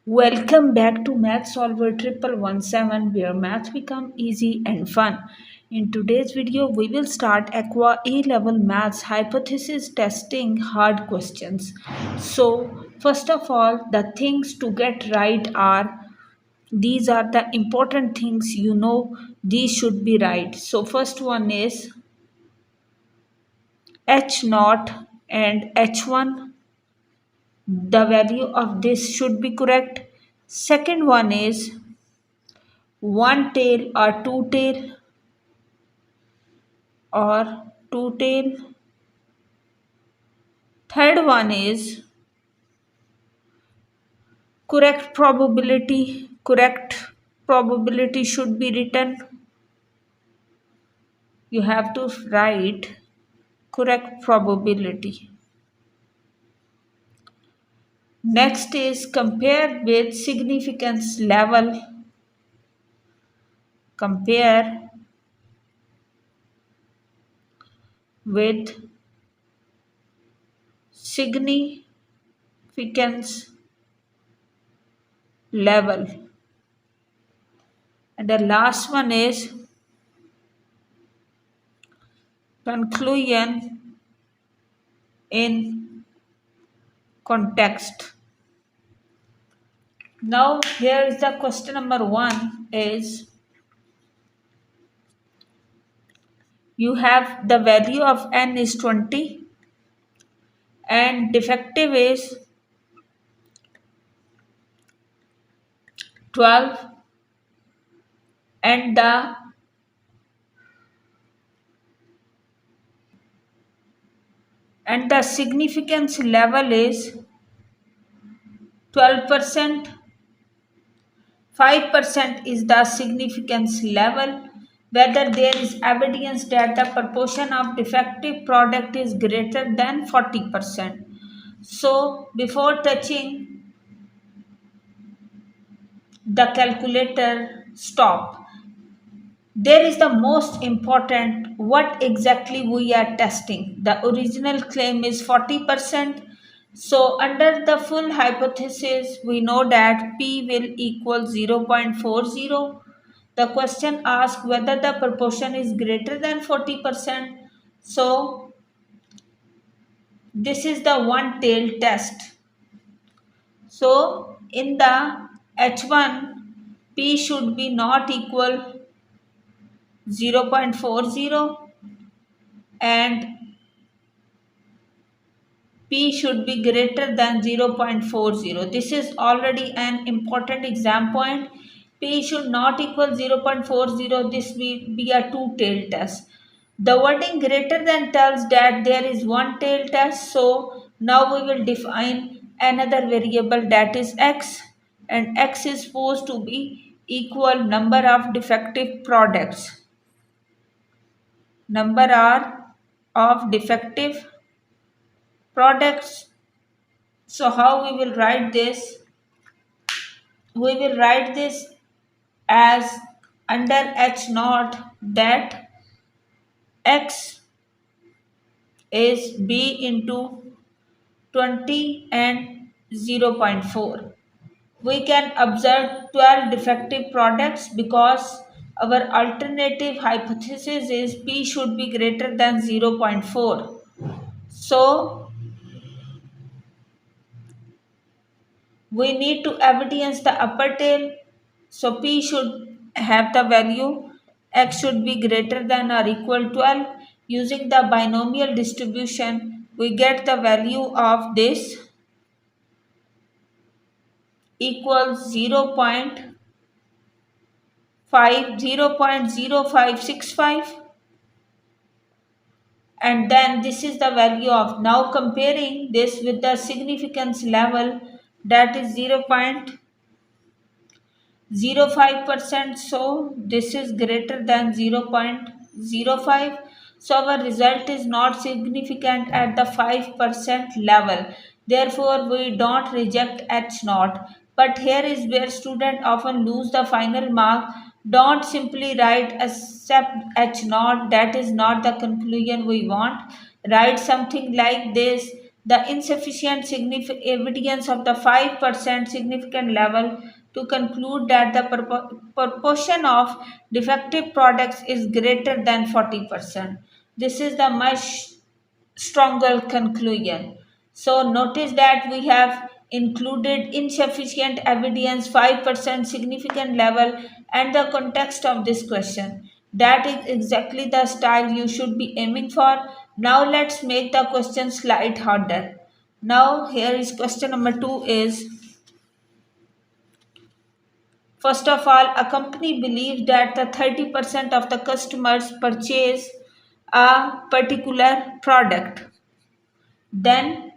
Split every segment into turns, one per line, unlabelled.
Welcome back to Math Solver 1117 where math become easy and fun. In today's video, we will start AQA A-Level Maths hypothesis testing hard questions. So, first of all, the things to get right are these are the important things these should be right. So, first one is H naught and H1. The value of this should be correct. Second one is one tail or two tail. Third one is correct probability should be written. You have to write correct probability. Next is compare with significance level. Compare with significance level. And the last one is conclusion in context. Now here is the question number 1 is you have the value of n is 20 and defective is 12 and the significance level is 12%. 5% is the significance level. Whether there is evidence that the proportion of defective product is greater than 40%. So before touching the calculator, stop. There is the most important what exactly we are testing. The original claim is 40%. So under the full hypothesis, we know that P will equal 0.40. The question asks whether the proportion is greater than 40%. So this is the one tail test. So in the H1, P should be not equal 0.40 and P should be greater than 0.40. This is already an important exam point. P should not equal 0.40. This will be a two-tailed test. The wording greater than tells that there is one tail test. So now we will define another variable, that is x, and x is supposed to be equal number of defective products. Number of defective products. So how we will write this? We will write this as under H naught that x is b into 20 and 0.4. We can observe 12 defective products because our alternative hypothesis is p should be greater than 0.4. So we need to evidence the upper tail. So P should have the value x should be greater than or equal 12. Using the binomial distribution, we get the value of this equals 0.0565, and then this is the value of, now comparing this with the significance level, that is 0.05%. So this is greater than 0.05. So our result is not significant at the 5% level. Therefore, we don't reject H naught. But here is where students often lose the final mark. Don't simply write accept H naught. That is not the conclusion we want. Write something like this. the insufficient evidence of the 5% significant level to conclude that the proportion of defective products is greater than 40%. This is the much stronger conclusion. So notice that we have included insufficient evidence, 5% significant level, and the context of this question. That is exactly the style you should be aiming for. Now let's make the question slight harder. Now here is question number 2 is, first of all, a company believes that the 30% of the customers purchase a particular product. Then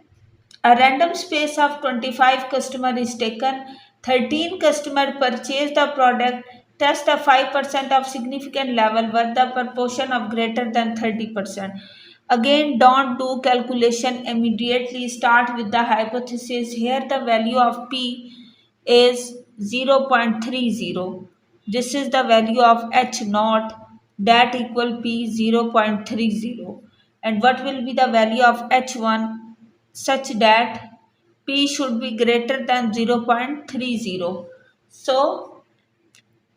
a random space of 25 customer is taken. 13 customer purchase the product. Test the 5% of significant level with the proportion of greater than 30%. Again, don't do calculation immediately. Start with the hypothesis. Here the value of P is 0.30. This is the value of H naught, that equal P 0.30. And what will be the value of H1 such that P should be greater than 0.30. So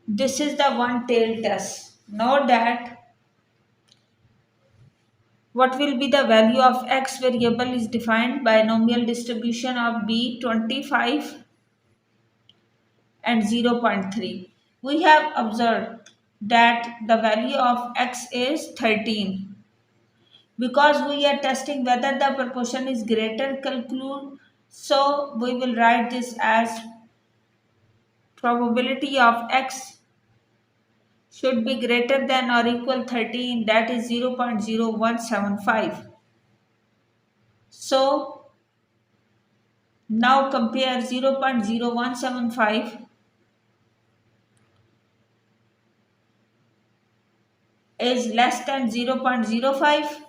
this is the one tail test. Know that what will be the value of X variable is defined by binomial distribution of B 25 and 0.3. We have observed that the value of X is 13. Because we are testing whether the proportion is greater, conclude, so we will write this as probability of X should be greater than or equal 13, that is 0.0175. So now compare 0.0175 is less than 0.05.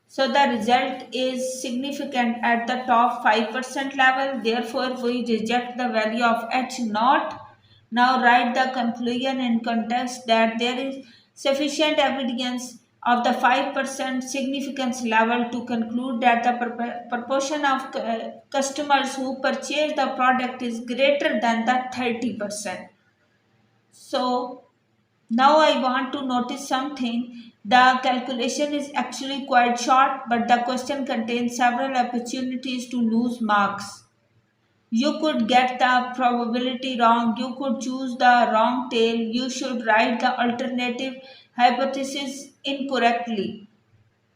So the result is significant at the top 5% level. Therefore, we reject the value of H naught. Now write the conclusion in context that there is sufficient evidence of the 5% significance level to conclude that the proportion of customers who purchase the product is greater than the 30%. So now I want to notice something. The calculation is actually quite short, but the question contains several opportunities to lose marks. You could get the probability wrong, you could choose the wrong tail, you should write the alternative hypothesis incorrectly,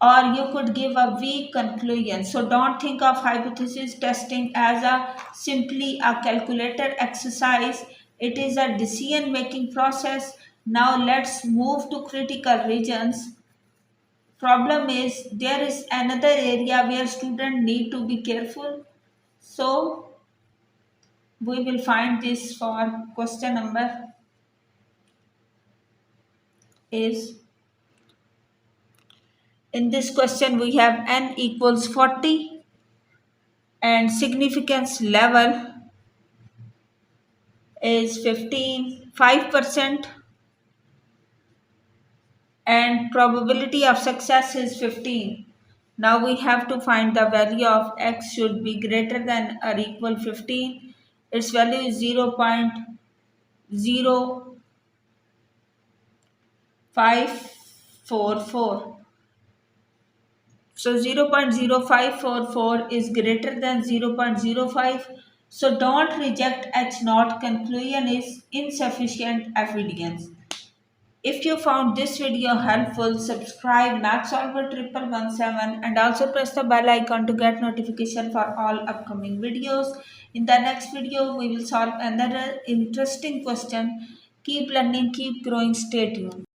or you could give a weak conclusion. So don't think of hypothesis testing as a simply a calculator exercise. It is a decision making process. Now let's move to critical regions. Problem is there is another area where students need to be careful. So we will find this for question number is, in this question we have n equals 40 and significance level is 5% and probability of success is 15. Now we have to find the value of X should be greater than or equal 15. Its value is 0.0544. So 0.0544 is greater than 0.05. So don't reject H naught. Conclusion is insufficient evidence. If you found this video helpful, subscribe MathSolver 1117 and also press the bell icon to get notification for all upcoming videos. In the next video, we will solve another interesting question. Keep learning, keep growing, stay tuned.